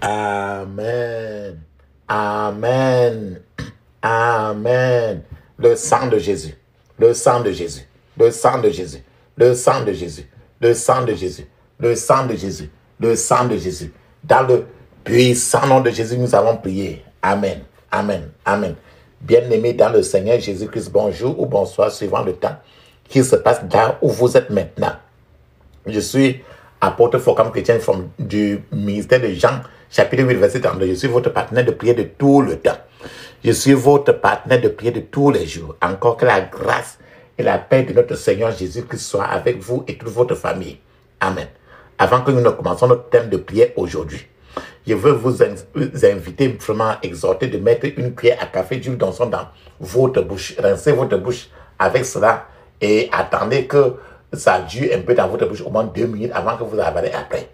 Amen. Amen. Amen. Le sang de Jésus. Le sang de Jésus. Le sang de Jésus. Le sang de Jésus. Le sang de Jésus. Le sang de Jésus. Le sang de Jésus. Dans le puissant nom de Jésus, nous avons prié. Amen. Amen. Amen. Bien-aimés dans le Seigneur Jésus-Christ, bonjour ou bonsoir, suivant le temps qui se passe là où vous êtes maintenant. Je suis apôtre Focam Chrétien du ministère de Jean, chapitre 8, verset 32. Je suis votre partenaire de prière de tout le temps. Je suis votre partenaire de prière de tous les jours. Encore que la grâce et la paix de notre Seigneur Jésus-Christ soient avec vous et toute votre famille. Amen. Avant que nous ne commencions notre thème de prière aujourd'hui, je veux vous inviter, vraiment exhorter de mettre une cuillère à café d'huile d'onction dans votre bouche. Rincez votre bouche avec cela et attendez que ça dure un peu dans votre bouche, au moins 2 minutes avant que vous avalez après.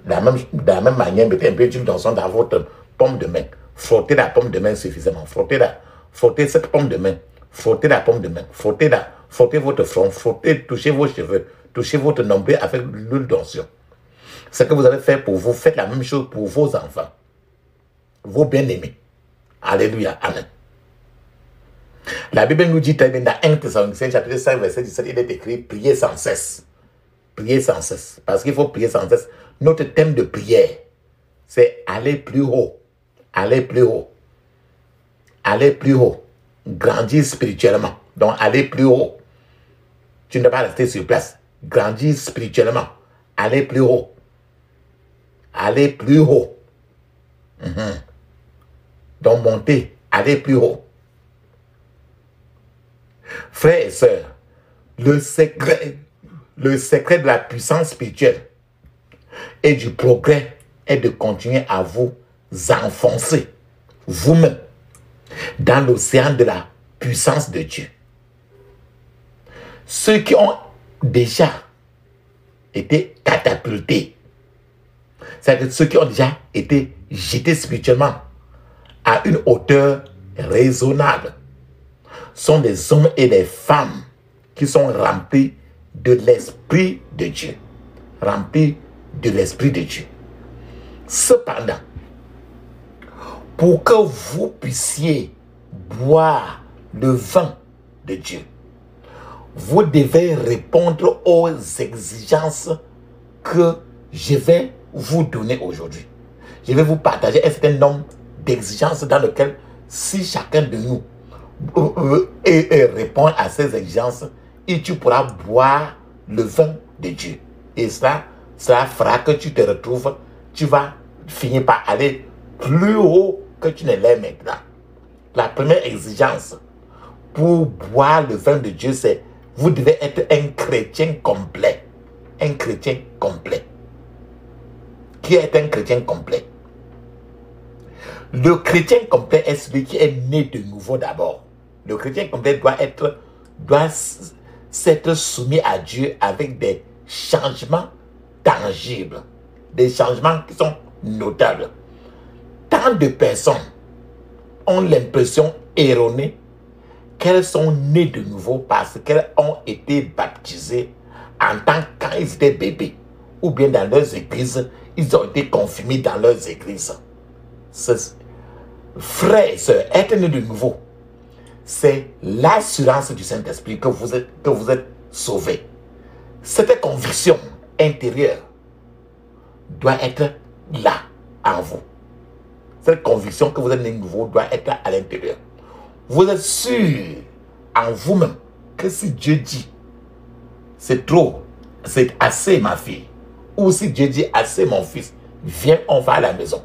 De la même manière, mettez un peu d'huile d'onction dans votre paume de main. Frottez la paume de main suffisamment. Frottez cette paume de main. Frottez la paume de main. Frottez votre front. Touchez vos cheveux. Touchez votre nombril avec l'huile d'onction. Ce que vous allez faire pour vous, faites la même chose pour vos enfants, vos bien-aimés. Alléluia. Amen. La Bible nous dit très bien dans 1 Thessaloniciens chapitre 5 verset 17, il est écrit priez sans cesse. Priez sans cesse. Parce qu'il faut prier sans cesse. Notre thème de prière, c'est aller plus haut. Aller plus haut. Aller plus haut. Grandir spirituellement. Donc aller plus haut. Tu ne dois pas rester sur place. Grandir spirituellement. Aller plus haut. Aller plus haut. Donc monter. Aller plus haut. Frères et sœurs, le secret de la puissance spirituelle et du progrès est de continuer à vous enfoncer vous-même dans l'océan de la puissance de Dieu. Ceux qui ont déjà été catapultés, c'est-à-dire ceux qui ont déjà été jetés spirituellement à une hauteur raisonnable, sont des hommes et des femmes qui sont remplis de l'Esprit de Dieu. Remplis de l'Esprit de Dieu. Cependant, pour que vous puissiez boire le vin de Dieu, vous devez répondre aux exigences que je vais vous donner aujourd'hui. Je vais vous partager un certain nombre d'exigences dans lesquelles, si chacun de nous et répond à ces exigences, et tu pourras boire le vin de Dieu. Et cela fera que tu te retrouves, tu vas finir par aller plus haut que tu ne l'es maintenant. La première exigence pour boire le vin de Dieu, c'est vous devez être un chrétien complet. Un chrétien complet. Qui est un chrétien complet? Le chrétien complet est celui qui est né de nouveau d'abord. Le chrétien complet doit s'être soumis à Dieu avec des changements tangibles, des changements qui sont notables. Tant de personnes ont l'impression erronée qu'elles sont nées de nouveau parce qu'elles ont été baptisées en tant quand ils étaient bébés, ou bien dans leurs églises, ils ont été confirmés dans leurs églises. Frères et sœurs, être né de nouveau, c'est l'assurance du Saint-Esprit que vous êtes sauvés. Cette conviction intérieure doit être là, en vous. Cette conviction que vous êtes né de nouveau doit être à l'intérieur. Vous êtes sûr en vous-même que si Dieu dit c'est trop, c'est assez ma fille, ou si Dieu dit assez mon fils, viens, on va à la maison,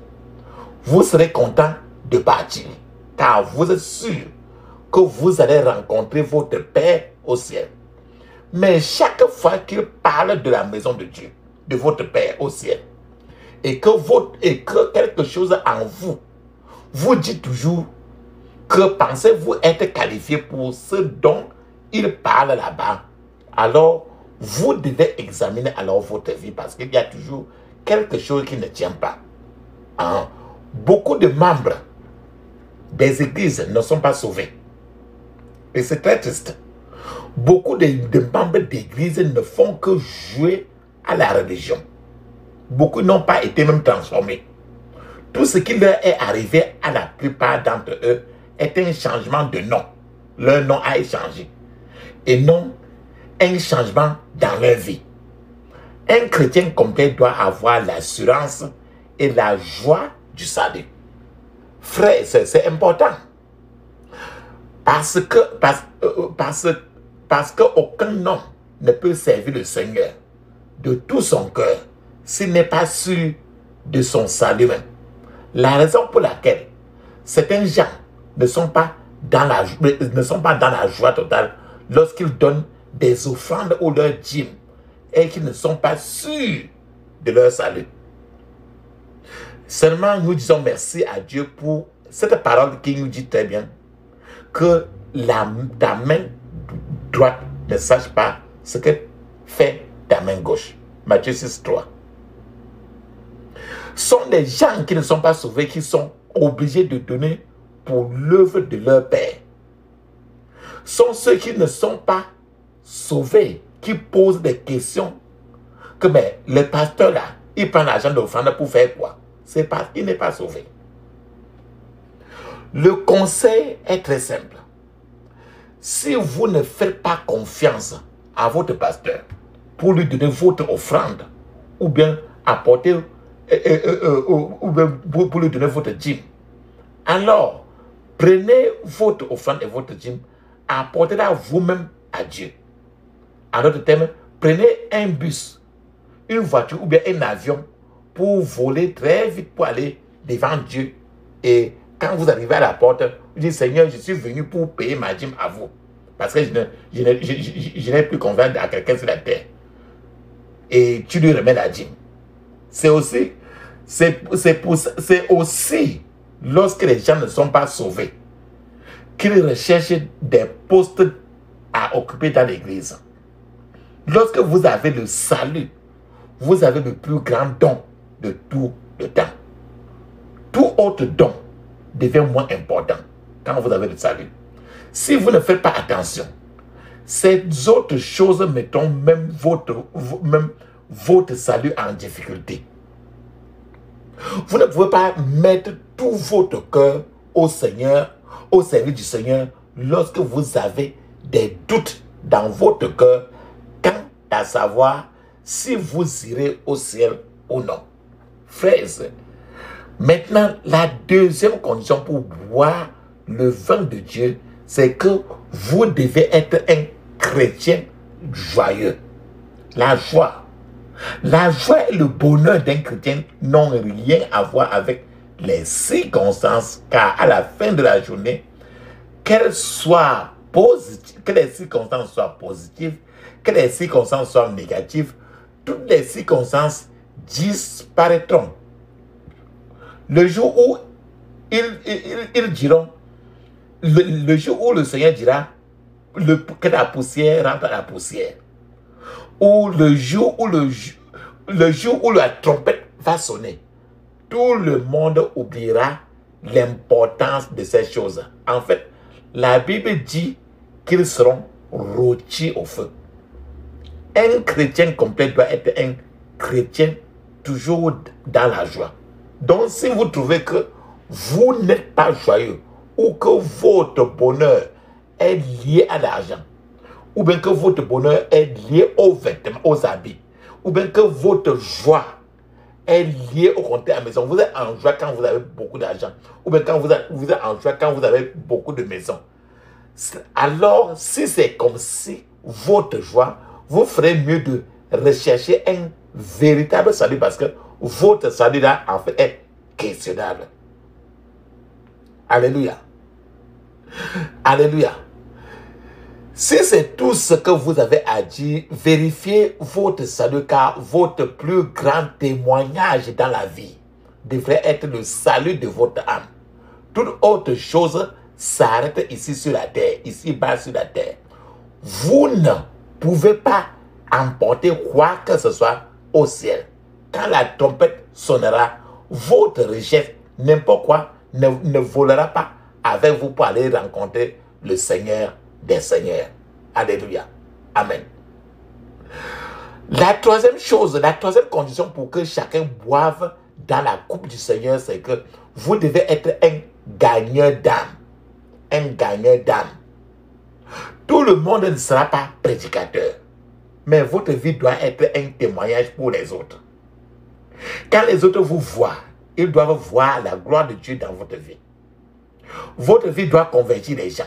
vous serez content de partir, car vous êtes sûr que vous allez rencontrer votre Père au ciel. Mais chaque fois qu'il parle de la maison de Dieu, de votre Père au ciel, et que quelque chose en vous dit toujours que pensez-vous être qualifié pour ce dont il parle là-bas, alors vous devez examiner alors votre vie, parce qu'il y a toujours quelque chose qui ne tient pas. Beaucoup de membres des églises ne sont pas sauvés. Et c'est très triste. Beaucoup de membres d'église ne font que jouer à la religion. Beaucoup n'ont pas été même transformés. Tout ce qui leur est arrivé à la plupart d'entre eux est un changement de nom. Leur nom a changé. Et non un changement dans leur vie. Un chrétien complet doit avoir l'assurance et la joie du salut. Frère, c'est important. Parce qu'aucun homme ne peut servir le Seigneur de tout son cœur s'il n'est pas sûr de son salut même. La raison pour laquelle certains gens ne sont pas dans la joie totale lorsqu'ils donnent des offrandes ou leurs dîmes et qu'ils ne sont pas sûrs de leur salut. Seulement, nous disons merci à Dieu pour cette parole qui nous dit très bien que ta main droite ne sache pas ce que fait ta main gauche. Matthieu 6, 3. Sont des gens qui ne sont pas sauvés, qui sont obligés de donner pour l'œuvre de leur Père. Sont ceux qui ne sont pas sauvés, qui posent des questions que mais le pasteur là, il prend l'argent de l'offrande pour faire quoi? C'est parce qu'il n'est pas sauvé. Le conseil est très simple. Si vous ne faites pas confiance à votre pasteur pour lui donner votre offrande, ou bien apporter, ou bien pour lui donner votre dîme, alors prenez votre offrande et votre dîme, apportez-la vous-même à Dieu. En d'autres termes, prenez un bus, une voiture ou bien un avion pour voler très vite pour aller devant Dieu. Et quand vous arrivez à la porte, vous dites, Seigneur, je suis venu pour payer ma dîme à vous. Parce que je n'ai plus confiance à quelqu'un sur la terre. Et tu lui remets la dîme. C'est aussi, lorsque les gens ne sont pas sauvés, qu'ils recherchent des postes à occuper dans l'église. Lorsque vous avez le salut, vous avez le plus grand don de tout le temps. Tout autre don devient moins important quand vous avez le salut. Si vous ne faites pas attention, ces autres choses mettront même votre salut en difficulté. Vous ne pouvez pas mettre tout votre cœur au Seigneur, au service du Seigneur, lorsque vous avez des doutes dans votre cœur quant à savoir si vous irez au ciel ou non. Frères, maintenant, la deuxième condition pour boire le vin de Dieu, c'est que vous devez être un chrétien joyeux. La joie. La joie et le bonheur d'un chrétien n'ont rien à voir avec les circonstances, car à la fin de la journée, que les circonstances soient positives, que les circonstances soient négatives, toutes les circonstances disparaîtront. Le jour où ils diront, le jour où le Seigneur dira que la poussière rentre à la poussière, ou le jour où la trompette va sonner, tout le monde oubliera l'importance de ces choses. En fait, la Bible dit qu'ils seront rôtis au feu. Un chrétien complet doit être un chrétien toujours dans la joie. Donc, si vous trouvez que vous n'êtes pas joyeux, ou que votre bonheur est lié à l'argent, ou bien que votre bonheur est lié aux vêtements, aux habits, ou bien que votre joie est liée au compte à la maison, vous êtes en joie quand vous avez beaucoup d'argent, ou bien quand vous êtes en joie quand vous avez beaucoup de maisons. Alors, si c'est comme si votre joie, vous ferez mieux de rechercher un véritable salut, parce que votre salut là, en fait, est questionnable. Alléluia. Alléluia. Si c'est tout ce que vous avez à dire, vérifiez votre salut, car votre plus grand témoignage dans la vie devrait être le salut de votre âme. Toute autre chose s'arrête ici sur la terre, ici bas sur la terre. Vous ne pouvez pas emporter quoi que ce soit au ciel. Quand la trompette sonnera, votre richesse, n'importe quoi, ne volera pas avec vous pour aller rencontrer le Seigneur des Seigneurs. Alléluia. Amen. La troisième chose, la troisième condition pour que chacun boive dans la coupe du Seigneur, c'est que vous devez être un gagneur d'âme. Un gagneur d'âme. Tout le monde ne sera pas prédicateur, mais votre vie doit être un témoignage pour les autres. Quand les autres vous voient, ils doivent voir la gloire de Dieu dans votre vie. Votre vie doit convertir les gens.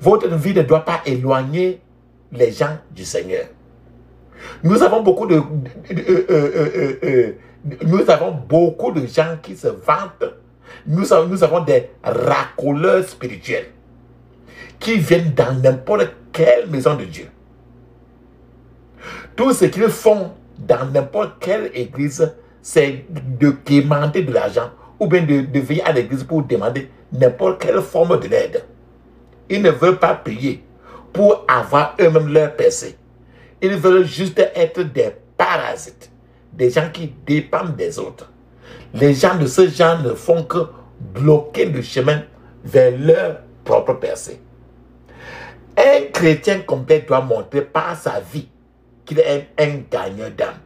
Votre vie ne doit pas éloigner les gens du Seigneur. Nous avons beaucoup de gens qui se vantent. Nous avons des racoleurs spirituels qui viennent dans n'importe quelle maison de Dieu. Tout ce qu'ils font dans n'importe quelle église, c'est de demander de l'argent ou bien de venir à l'église pour demander n'importe quelle forme de l'aide. Ils ne veulent pas payer pour avoir eux-mêmes leur percée. Ils veulent juste être des parasites, des gens qui dépendent des autres. Les gens de ce genre ne font que bloquer le chemin vers leur propre percée. Un chrétien complet doit montrer par sa vie qu'il est un gagneur d'âme.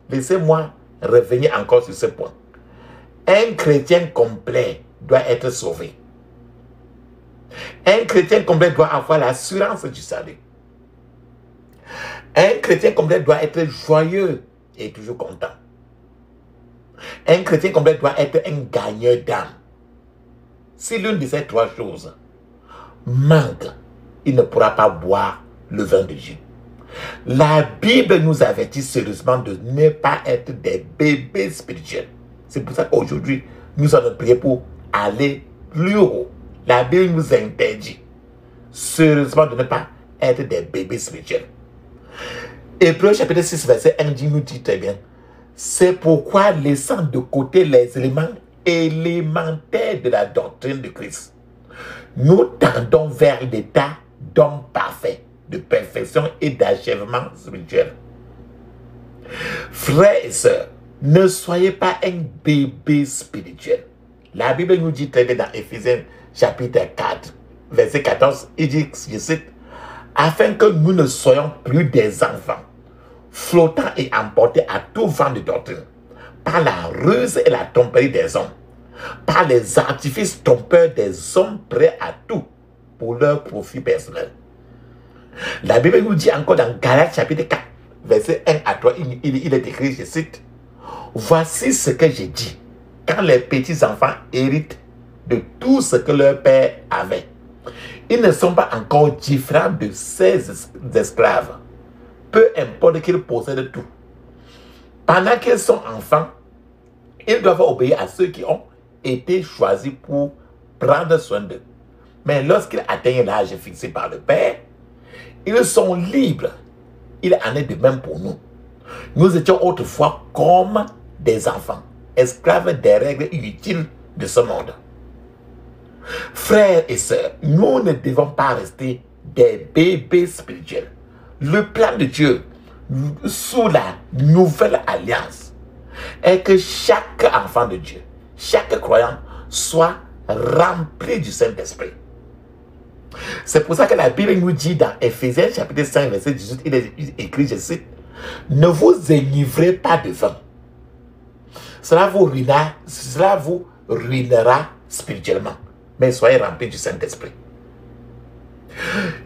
Laissez-moi revenir encore sur ce point. Un chrétien complet doit être sauvé. Un chrétien complet doit avoir l'assurance du salut. Un chrétien complet doit être joyeux et toujours content. Un chrétien complet doit être un gagneur d'âme. Si l'une de ces trois choses manque, il ne pourra pas boire le vin de Dieu. La Bible nous avertit sérieusement de ne pas être des bébés spirituels. C'est pour ça qu'aujourd'hui, nous allons prier pour aller plus haut. La Bible nous interdit sérieusement de ne pas être des bébés spirituels. Hébreux chapitre 6, verset 1 nous dit très bien: c'est pourquoi, laissant de côté les éléments élémentaires de la doctrine de Christ, nous tendons vers l'état d'homme parfait, de perfection et d'achèvement spirituel. Frères et sœurs, ne soyez pas un bébé spirituel. La Bible nous dit très bien dans Éphésiens chapitre 4, verset 14, il dit, je cite, afin que nous ne soyons plus des enfants, flottant et emportés à tout vent de doctrine, par la ruse et la tromperie des hommes, par les artifices trompeurs des hommes prêts à tout pour leur profit personnel. La Bible nous dit encore dans Galates chapitre 4, verset 1 à 3, il est écrit, je cite, voici ce que j'ai dit, quand les petits enfants héritent de tout ce que leur père avait, ils ne sont pas encore différents de ces esclaves, peu importe qu'ils possèdent tout. Pendant qu'ils sont enfants, ils doivent obéir à ceux qui ont été choisis pour prendre soin d'eux. Mais lorsqu'ils atteignent l'âge fixé par le Père, ils sont libres. Il en est de même pour nous. Nous étions autrefois comme des enfants, esclaves des règles inutiles de ce monde. Frères et sœurs, nous ne devons pas rester des bébés spirituels. Le plan de Dieu sous la nouvelle alliance est que chaque enfant de Dieu, chaque croyant soit rempli du Saint-Esprit. C'est pour ça que la Bible nous dit dans Éphésiens chapitre 5 verset 18, il est écrit, je cite, ne vous enivrez pas de vin. Cela vous ruinera spirituellement. Mais soyez remplis du Saint-Esprit.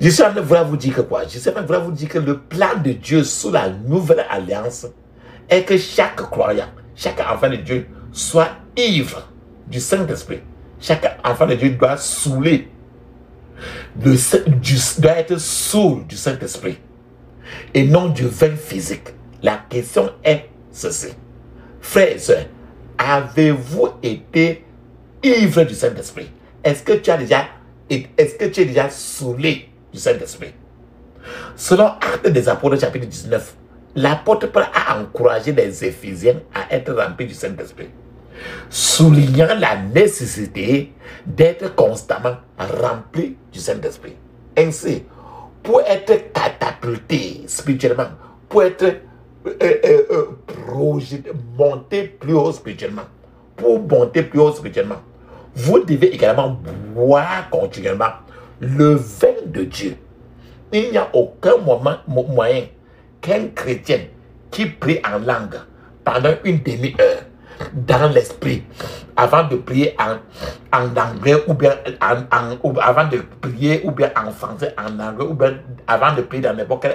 Je suis en train de vous dire que quoi? Je suis en train de vous dire que le plan de Dieu sous la nouvelle alliance est que chaque croyant, chaque enfant de Dieu soit ivre du Saint-Esprit. Chaque enfant de Dieu doit saouler, doit être sourd du Saint-Esprit et non du vin physique. La question est ceci. Frères et sœurs, avez-vous été ivre du Saint-Esprit? Est-ce que tu es déjà saoulé du Saint-Esprit? Selon Actes des Apôtres chapitre 19, l'apôtre Paul a encouragé les Éphésiens à être remplis du Saint-Esprit, soulignant la nécessité d'être constamment remplis du Saint-Esprit. Ainsi, pour être catapulté spirituellement, pour être monter plus haut spirituellement, vous devez également boire continuellement le vin de Dieu. Il n'y a aucun moyen qu'un chrétien qui prie en langue pendant une demi-heure dans l'esprit, avant de prier en anglais ou bien avant de prier ou bien en français, en anglais ou bien avant de prier dans n'importe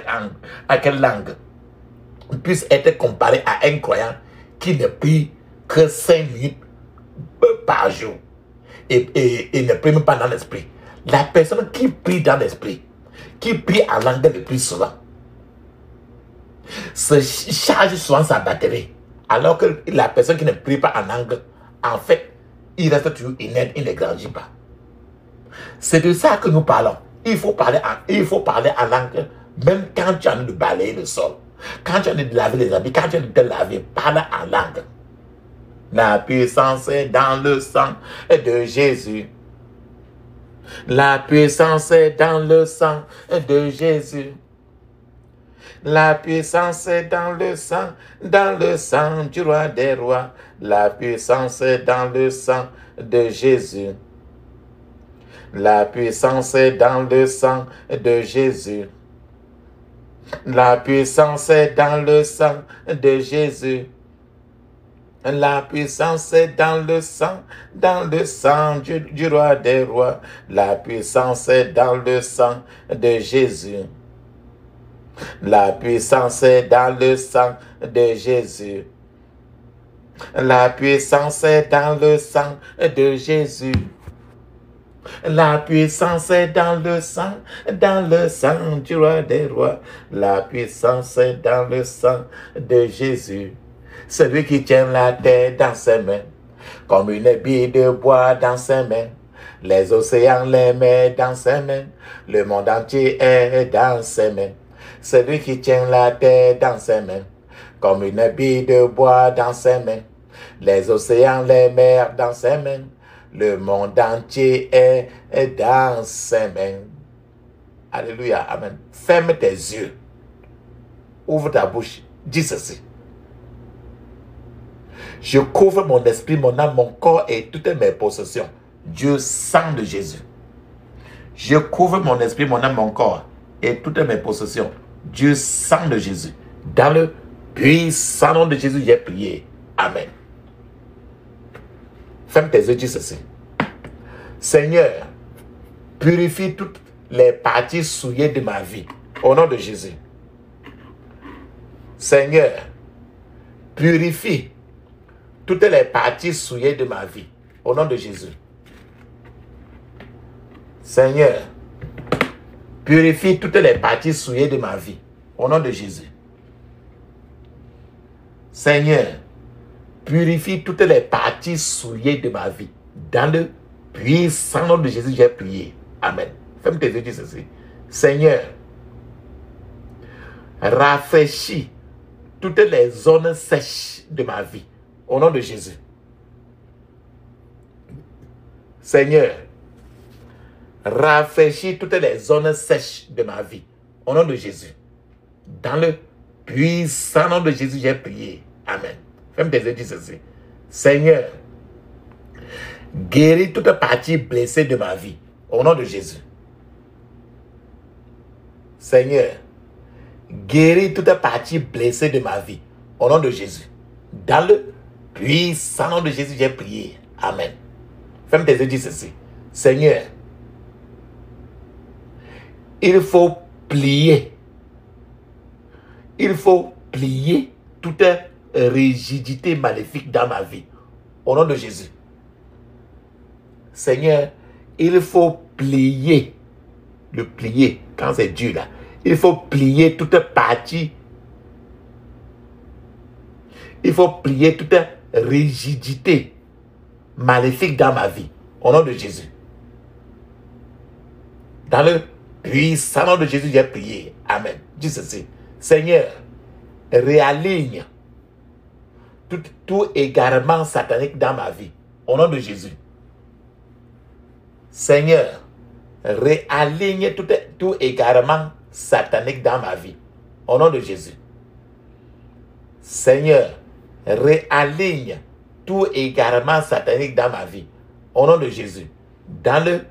quelle langue, puisse être comparé à un croyant qui ne prie que 5 minutes par jour et ne prie même pas dans l'esprit. La personne qui prie dans l'esprit, qui prie en langue le plus souvent, se charge souvent sa batterie. Alors que la personne qui ne prie pas en langue, en fait, il reste toujours inerte, il ne grandit pas. C'est de ça que nous parlons. Il faut parler en langue, même quand tu as envie de balayer le sol, quand tu as envie de laver les habits, quand tu as envie de te laver, parle en langue. La puissance est dans le sang de Jésus. La puissance est dans le sang de Jésus. La puissance est dans le sang du roi des rois. La puissance est dans le sang de Jésus. La puissance est dans le sang de Jésus. La puissance est dans le sang de Jésus. La puissance est dans le sang du roi des rois. La puissance est dans le sang de Jésus. La puissance est dans le sang de Jésus. La puissance est dans le sang de Jésus. La puissance est dans le sang du roi des rois. La puissance est dans le sang de Jésus. Celui qui tient la terre dans ses mains, comme une bille de bois dans ses mains. Les océans, les mers dans ses mains. Le monde entier est dans ses mains. Celui qui tient la terre dans ses mains, comme une bille de bois dans ses mains. Les océans, les mers dans ses mains. Le monde entier est dans ses mains. Alléluia, amen. Ferme tes yeux. Ouvre ta bouche. Dis ceci. Je couvre mon esprit, mon âme, mon corps et toutes mes possessions du sang de Jésus. Je couvre mon esprit, mon âme, mon corps et toutes mes possessions du sang de Jésus. Dans le puissant nom de Jésus, j'ai prié. Amen. Ferme tes yeux, dis ceci. Seigneur, purifie toutes les parties souillées de ma vie. Au nom de Jésus. Seigneur, purifie toutes les parties souillées de ma vie. Au nom de Jésus. Seigneur, purifie toutes les parties souillées de ma vie. Au nom de Jésus. Seigneur, purifie toutes les parties souillées de ma vie. Dans le puissant nom de Jésus, j'ai prié. Amen. Ferme tes yeux, dis ceci. Seigneur, rafraîchis toutes les zones sèches de ma vie. Au nom de Jésus. Seigneur, rafraîchis toutes les zones sèches de ma vie. Au nom de Jésus. Dans le puissant nom de Jésus, j'ai prié. Amen. Ferme tes yeux, dis ceci. Seigneur, guéris toute partie blessée de ma vie. Au nom de Jésus. Seigneur, guéris toute partie blessée de ma vie. Au nom de Jésus. Dans le puissant nom de Jésus, j'ai prié. Amen. Ferme tes yeux, dis ceci. Seigneur, il faut plier. Il faut plier toute rigidité maléfique dans ma vie. Au nom de Jésus. Seigneur, il faut plier. Le plier, quand c'est dur là. Il faut plier toute partie. Il faut plier toute rigidité maléfique dans ma vie. Au nom de Jésus. Dans le puissant nom de Jésus, j'ai prié. Amen. Dis ceci. Seigneur, réaligne tout égarement satanique dans ma vie. Au nom de Jésus. Seigneur, réaligne tout égarement satanique dans ma vie. Au nom de Jésus. Seigneur, réaligne tout égarement satanique dans ma vie. Au nom de Jésus. Dans le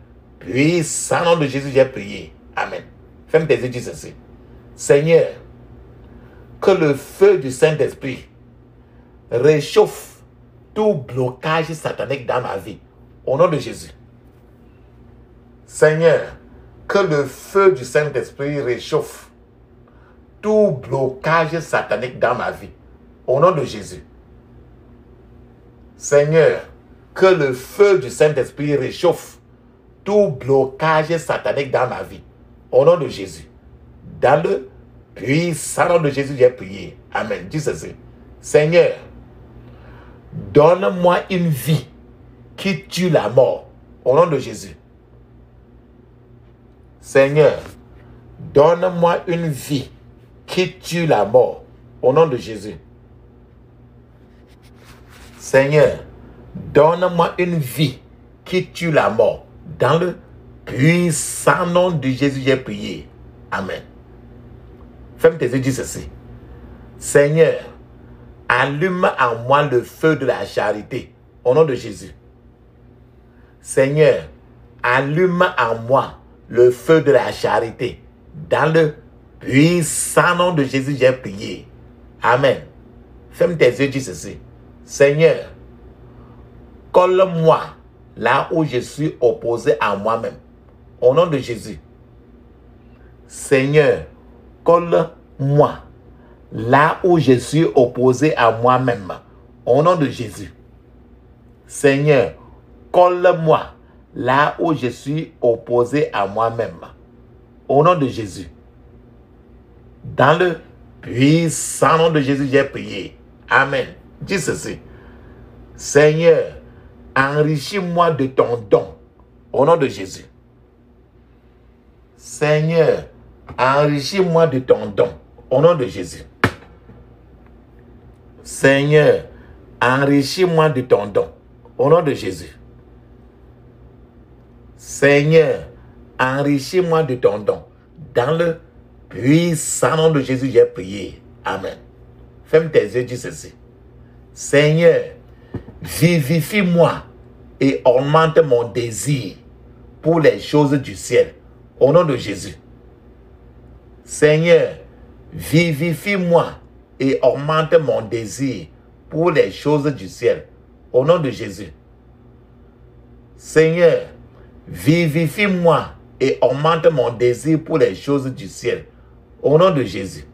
puissant nom de Jésus, j'ai prié. Amen. Ferme tes yeux, dis ceci. Seigneur, que le feu du Saint-Esprit réchauffe tout blocage satanique dans ma vie. Au nom de Jésus. Seigneur, que le feu du Saint-Esprit réchauffe tout blocage satanique dans ma vie. Au nom de Jésus. Seigneur, que le feu du Saint-Esprit réchauffe tout blocage satanique dans ma vie. Au nom de Jésus. Dans le puissant nom de Jésus, j'ai prié. Amen. Dis ceci. Seigneur, donne-moi une vie qui tue la mort. Au nom de Jésus. Seigneur, donne-moi une vie qui tue la mort. Au nom de Jésus. Seigneur, donne-moi une vie qui tue la mort. Dans le puissant nom de Jésus, j'ai prié. Amen. Ferme tes yeux, dis ceci. Seigneur, allume en moi le feu de la charité. Au nom de Jésus. Seigneur, allume en moi le feu de la charité. Dans le puissant nom de Jésus, j'ai prié. Amen. Ferme tes yeux, dis ceci. Seigneur, colle-moi là où je suis opposé à moi-même. Au nom de Jésus. Seigneur, colle-moi là où je suis opposé à moi-même. Au nom de Jésus. Seigneur, colle-moi là où je suis opposé à moi-même. Au nom de Jésus. Dans le puissant nom de Jésus, j'ai prié. Amen. Dis ceci. Seigneur, enrichis-moi de ton don. Au nom de Jésus. Seigneur, enrichis-moi de ton don. Au nom de Jésus. Seigneur, enrichis-moi de ton don. Au nom de Jésus. Seigneur, enrichis-moi de ton don. Dans le puissant nom de Jésus, j'ai prié. Amen. Ferme tes yeux, dis ceci. Seigneur, vivifie-moi et augmente mon désir pour les choses du ciel. Au nom de Jésus. Seigneur, vivifie-moi et augmente mon désir pour les choses du ciel. Au nom de Jésus. Seigneur, vivifie-moi et augmente mon désir pour les choses du ciel. Au nom de Jésus.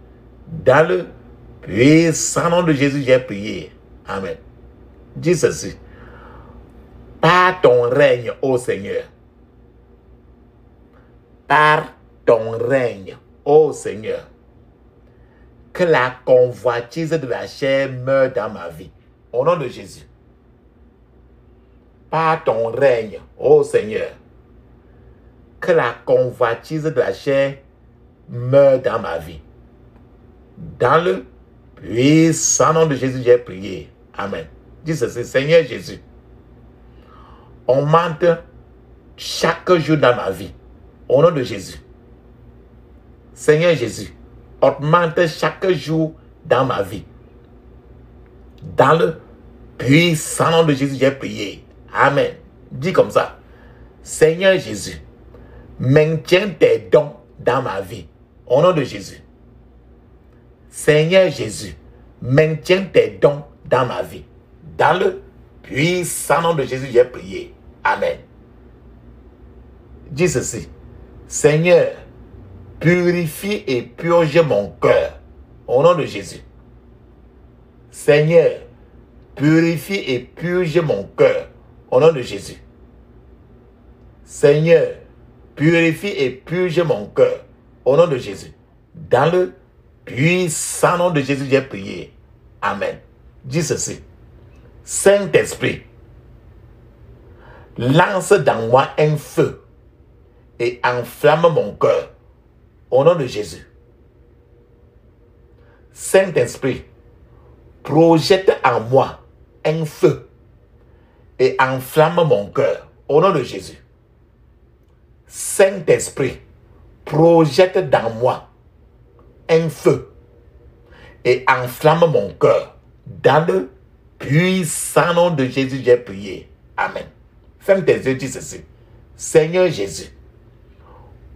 Dans le puissant nom de Jésus, j'ai prié. Amen. Dis ceci. Par ton règne, ô Seigneur. Par ton règne, ô Seigneur. Que la convoitise de la chair meure dans ma vie. Au nom de Jésus. Par ton règne, ô Seigneur. Que la convoitise de la chair meure dans ma vie. Dans le puissant nom de Jésus, j'ai prié. Amen. Dis ceci, Seigneur Jésus. Augmente chaque jour dans ma vie. Au nom de Jésus. Seigneur Jésus. Augmente chaque jour dans ma vie. Dans le puissant nom de Jésus, j'ai prié. Amen. Dis comme ça. Seigneur Jésus. Maintiens tes dons dans ma vie. Au nom de Jésus. Seigneur Jésus. Maintiens tes dons dans ma vie. Dans le puissant nom de Jésus, j'ai prié. Amen. Dis ceci. Seigneur, purifie et purge mon cœur. Au nom de Jésus. Seigneur, purifie et purge mon cœur. Au nom de Jésus. Seigneur, purifie et purge mon cœur. Au nom de Jésus. Dans le puissant nom de Jésus, j'ai prié. Amen. Dis ceci. Saint-Esprit, lance dans moi un feu et enflamme mon cœur. Au nom de Jésus. Saint-Esprit, projette en moi un feu et enflamme mon cœur. Au nom de Jésus. Saint-Esprit, projette dans moi un feu et enflamme mon cœur. Dans le puissant nom de Jésus, j'ai prié. Amen. Ferme tes yeux, dis ceci. Seigneur Jésus,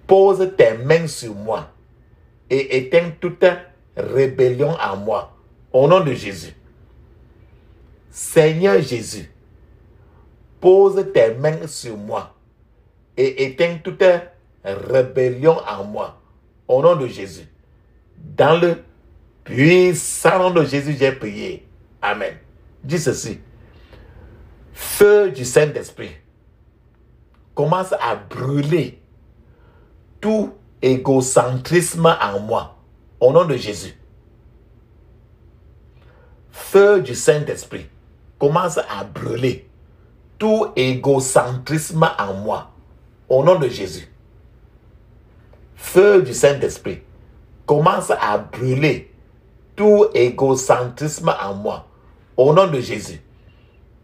pose tes mains sur moi et éteins toute rébellion en moi. Au nom de Jésus. Seigneur Jésus, pose tes mains sur moi et éteins toute rébellion en moi. Au nom de Jésus. Dans le puissant nom de Jésus, j'ai prié. Amen. Dis ceci. Feu du Saint-Esprit commence à brûler tout égocentrisme en moi. Au nom de Jésus. Feu du Saint-Esprit commence à brûler tout égocentrisme en moi. Au nom de Jésus. Feu du Saint-Esprit commence à brûler tout égocentrisme en moi. Au nom de Jésus.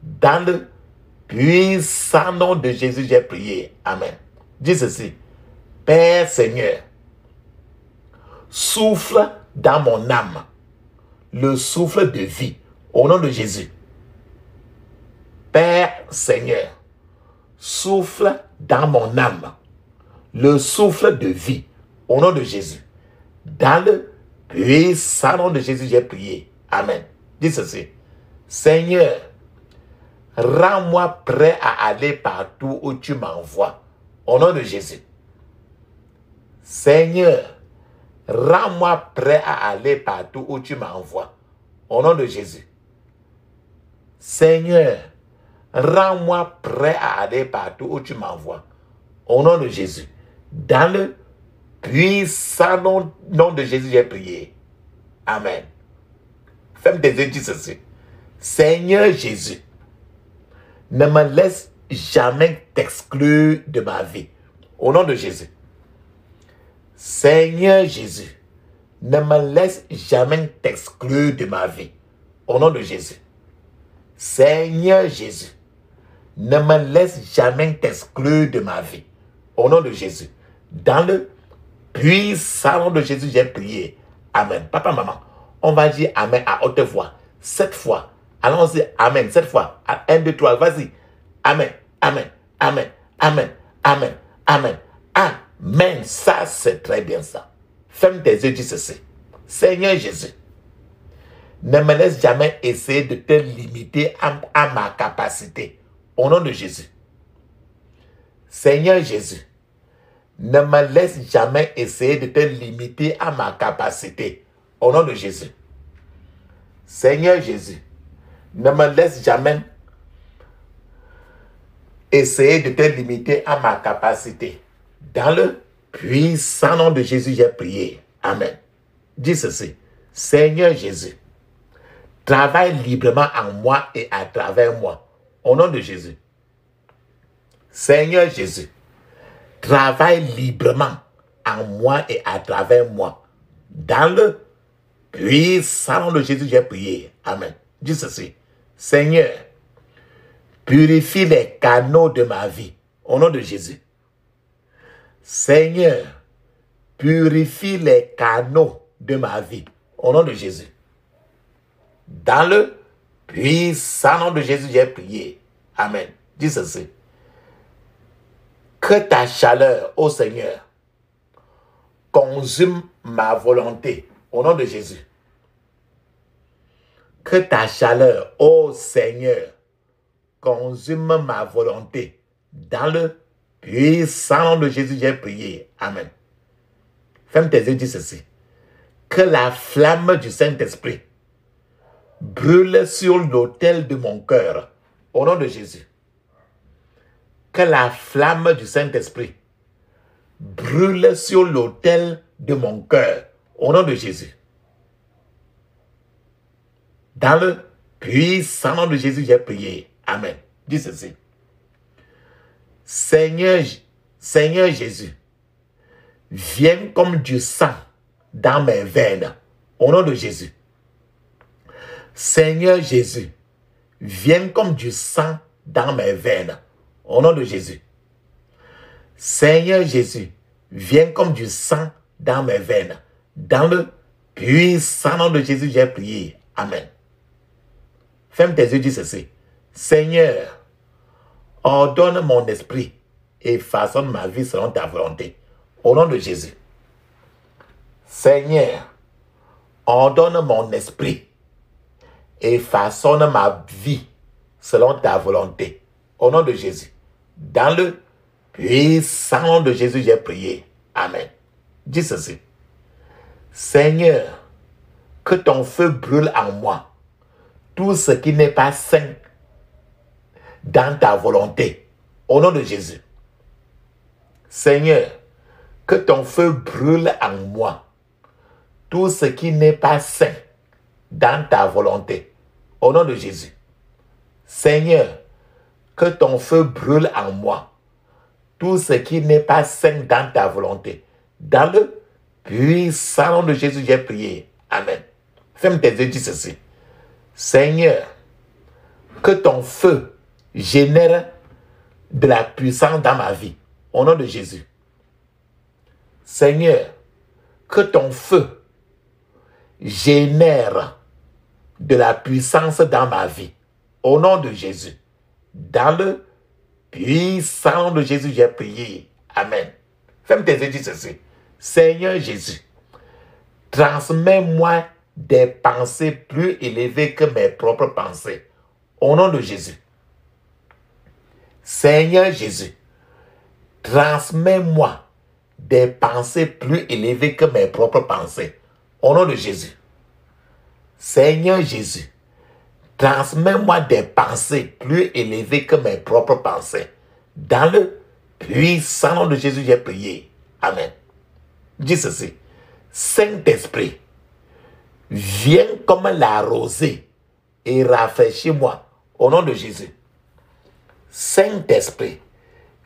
Dans le puissant nom de Jésus, j'ai prié. Amen. Dis ceci. Père Seigneur, souffle dans mon âme le souffle de vie. Au nom de Jésus. Père Seigneur, souffle dans mon âme le souffle de vie. Au nom de Jésus. Dans le puissant nom de Jésus, j'ai prié. Amen. Dis ceci. Seigneur, rends-moi prêt à aller partout où tu m'envoies. Au nom de Jésus. Seigneur, rends-moi prêt à aller partout où tu m'envoies. Au nom de Jésus. Seigneur, rends-moi prêt à aller partout où tu m'envoies. Au nom de Jésus. Dans le puissant nom de Jésus, j'ai prié. Amen. Ferme tes yeux, dis ceci. Seigneur Jésus, ne me laisse jamais t'exclure de ma vie. Au nom de Jésus. Seigneur Jésus, ne me laisse jamais t'exclure de ma vie. Au nom de Jésus. Seigneur Jésus, ne me laisse jamais t'exclure de ma vie. Au nom de Jésus. Dans le puissant nom de Jésus, j'ai prié. Amen. Papa, maman, on va dire Amen à haute voix. 7 fois. Allons-y. Amen. 7 fois. 1, 2, 3. Vas-y. Amen. Amen. Amen. Amen. Amen. Amen. Amen. Ça, c'est très bien ça. Ferme tes yeux, dis ceci. Seigneur Jésus, ne me laisse jamais essayer de te limiter à ma capacité. Au nom de Jésus. Seigneur Jésus, ne me laisse jamais essayer de te limiter à ma capacité. Au nom de Jésus. Seigneur Jésus, ne me laisse jamais essayer de te limiter à ma capacité. Dans le puissant nom de Jésus, j'ai prié. Amen. Dis ceci. Seigneur Jésus, travaille librement en moi et à travers moi. Au nom de Jésus. Seigneur Jésus, travaille librement en moi et à travers moi. Dans le puissant nom de Jésus, j'ai prié. Amen. Dis ceci. Seigneur, purifie les canaux de ma vie. Au nom de Jésus. Seigneur, purifie les canaux de ma vie. Au nom de Jésus. Dans le puissant nom de Jésus, j'ai prié. Amen. Dis ceci. Que ta chaleur, ô Seigneur, consume ma volonté. Au nom de Jésus. Que ta chaleur, ô Seigneur, consume ma volonté. Dans le puissant nom de Jésus, j'ai prié. Amen. Ferme tes yeux, dis ceci. Que la flamme du Saint-Esprit brûle sur l'autel de mon cœur. Au nom de Jésus. Que la flamme du Saint-Esprit brûle sur l'autel de mon cœur. Au nom de Jésus. Dans le puissant nom de Jésus, j'ai prié. Amen. Dis ceci. Seigneur Jésus, viens comme du sang dans mes veines. Au nom de Jésus. Seigneur Jésus, viens comme du sang dans mes veines. Au nom de Jésus. Seigneur Jésus, viens comme du sang dans mes veines. Dans le puissant nom de Jésus, j'ai prié. Amen. Ferme tes yeux, dis ceci. Seigneur, ordonne mon esprit et façonne ma vie selon ta volonté. Au nom de Jésus. Seigneur, ordonne mon esprit et façonne ma vie selon ta volonté. Au nom de Jésus. Dans le puissant nom de Jésus, j'ai prié. Amen. Dis ceci. Seigneur, que ton feu brûle en moi tout ce qui n'est pas saint dans ta volonté. Au nom de Jésus. Seigneur, que ton feu brûle en moi tout ce qui n'est pas saint dans ta volonté. Au nom de Jésus. Seigneur, que ton feu brûle en moi tout ce qui n'est pas saint dans ta volonté. Dans le puissant nom de Jésus, j'ai prié. Amen. Ferme tes yeux, dis ceci. Seigneur, que ton feu génère de la puissance dans ma vie. Au nom de Jésus. Seigneur, que ton feu génère de la puissance dans ma vie. Au nom de Jésus. Dans le puissant nom de Jésus, j'ai prié. Amen. Ferme tes yeux, dis ceci. Seigneur Jésus, transmets-moi des pensées plus élevées que mes propres pensées. Au nom de Jésus. Seigneur Jésus, transmets-moi des pensées plus élevées que mes propres pensées. Au nom de Jésus. Seigneur Jésus, transmets-moi des pensées plus élevées que mes propres pensées. Dans le puissant nom de Jésus, j'ai prié. Amen. Dis ceci. Saint-Esprit, viens comme la rosée et rafraîchis-moi. Au nom de Jésus. Saint-Esprit,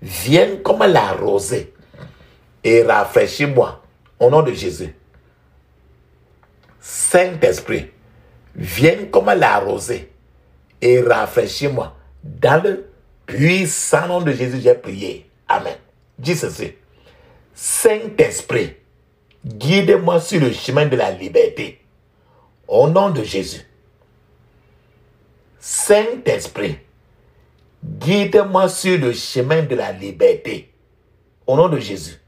viens comme la rosée et rafraîchis-moi. Au nom de Jésus. Saint-Esprit, viens comme la rosée et rafraîchis-moi. Dans le puissant nom de Jésus, j'ai prié. Amen. Dis ceci. Saint-Esprit, guide-moi sur le chemin de la liberté. Au nom de Jésus. Saint-Esprit, guide-moi sur le chemin de la liberté. Au nom de Jésus.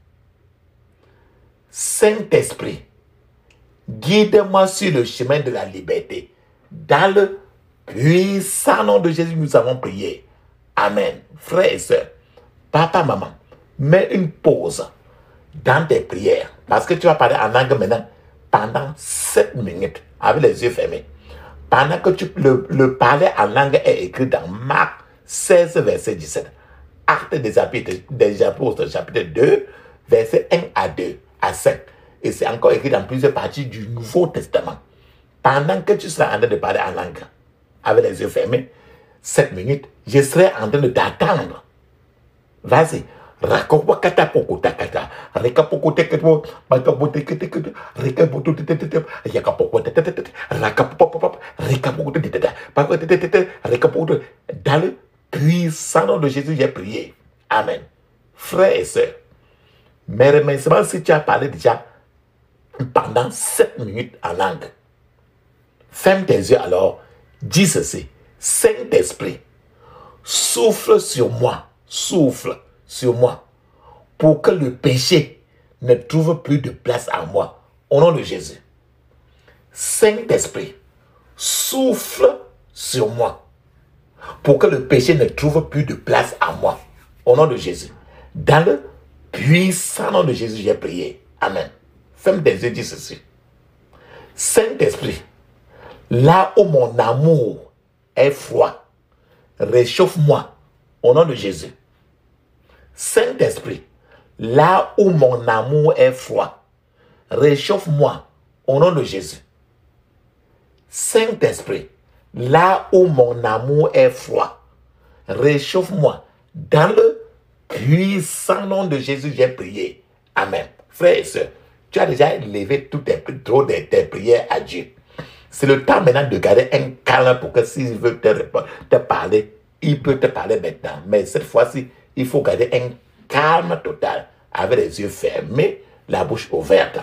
Saint-Esprit, guide-moi sur le chemin de la liberté. Dans le puissant nom de Jésus, nous avons prié. Amen. Frères et sœurs, papa, maman, mets une pause dans tes prières. Parce que tu vas parler en langue maintenant pendant 7 minutes avec les yeux fermés. Pendant que le parler en langue est écrit dans Marc 16, verset 17. Actes des Apôtres, chapitre 2, verset 1 à 2 à 5. Et c'est encore écrit dans plusieurs parties du Nouveau Testament. Pendant que tu seras en train de parler en langue avec les yeux fermés, 7 minutes, je serai en train de t'attendre. Vas-y. Dans le puissant nom de Jésus, j'ai prié. Amen. Frères et sœurs, mes remerciements si tu as parlé déjà pendant 7 minutes en langue. Ferme tes yeux alors, dis ceci. Saint-Esprit, souffle sur moi, pour que le péché ne trouve plus de place en moi. Au nom de Jésus. Saint-Esprit, souffle sur moi, pour que le péché ne trouve plus de place en moi. Au nom de Jésus. Dans le puissant nom de Jésus, j'ai prié. Amen. Ferme tes yeux, dis ceci. Saint-Esprit, là où mon amour est froid, réchauffe-moi. Au nom de Jésus. Saint-Esprit, là où mon amour est froid, réchauffe-moi. Au nom de Jésus. Saint-Esprit, là où mon amour est froid, réchauffe-moi. Dans le puissant nom de Jésus, j'ai prié. Amen. Frères et sœurs, tu as déjà élevé toutes tes prières à Dieu. C'est le temps maintenant de garder un calme pour que s'il veut te parler, il peut te parler maintenant. Mais cette fois-ci, il faut garder un calme total avec les yeux fermés, la bouche ouverte.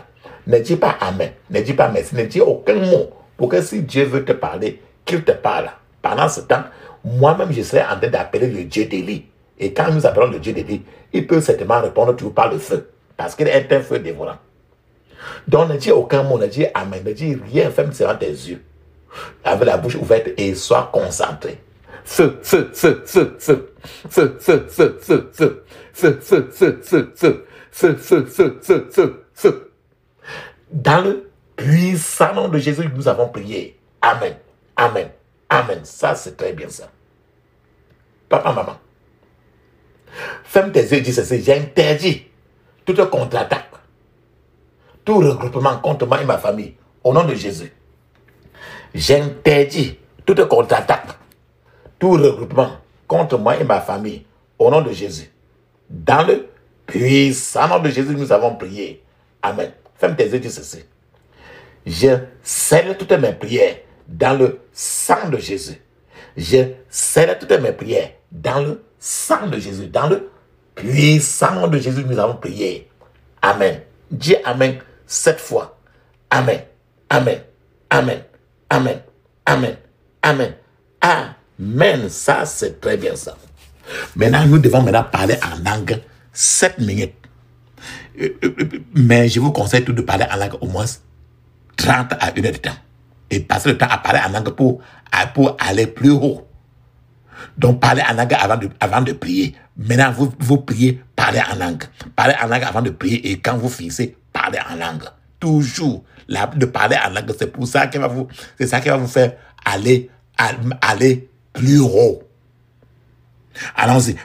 Ne dis pas Amen, ne dis pas merci, ne dis aucun mot pour que si Dieu veut te parler, qu'il te parle. Pendant ce temps, moi-même, je serai en train d'appeler le Dieu d'Élie Et quand nous appelons le Dieu des vies, il peut certainement répondre toujours par le feu. Parce qu'il est un feu dévorant. Donc ne dis aucun mot, ne dis amen, ne dis rien, ferme seulement tes yeux. Avec la bouche ouverte et sois concentré. Feu, feu, feu, feu, feu. Feu, feu, feu, feu, feu. Feu, feu, feu, feu, feu. Feu, feu, feu, feu, feu, feu. Dans le puissant nom de Jésus, nous avons prié. Amen. Amen. Amen. Ça, c'est très bien ça. Papa, maman. Ferme tes yeux et dis ceci. J'interdis toute contre-attaque, tout regroupement contre moi et ma famille. Au nom de Jésus. J'interdis toute contre-attaque, tout regroupement contre moi et ma famille. Au nom de Jésus. Dans le puissant nom de Jésus, nous avons prié. Amen. Ferme tes yeux et dis ceci. Je scelle toutes mes prières dans le sang de Jésus. Je scelle toutes mes prières dans le sang de Jésus. Dans le puissant nom de Jésus, nous avons prié. Amen. Dis Amen 7 fois. Amen. Amen. Amen. Amen. Amen. Amen. Amen. Ça, c'est très bien ça. Maintenant, nous devons parler en langue 7 minutes. Mais je vous conseille tout de parler en langue au moins 30 à 1 heure de temps. Et passer le temps à parler en langue pour aller plus haut. Donc, parlez en langue avant de prier. Maintenant, vous priez, parlez en langue. Parlez en langue avant de prier. Et quand vous finissez, parlez en langue. Toujours. De parler en langue, c'est pour ça qu'il va vous faire aller plus haut. Allons-y.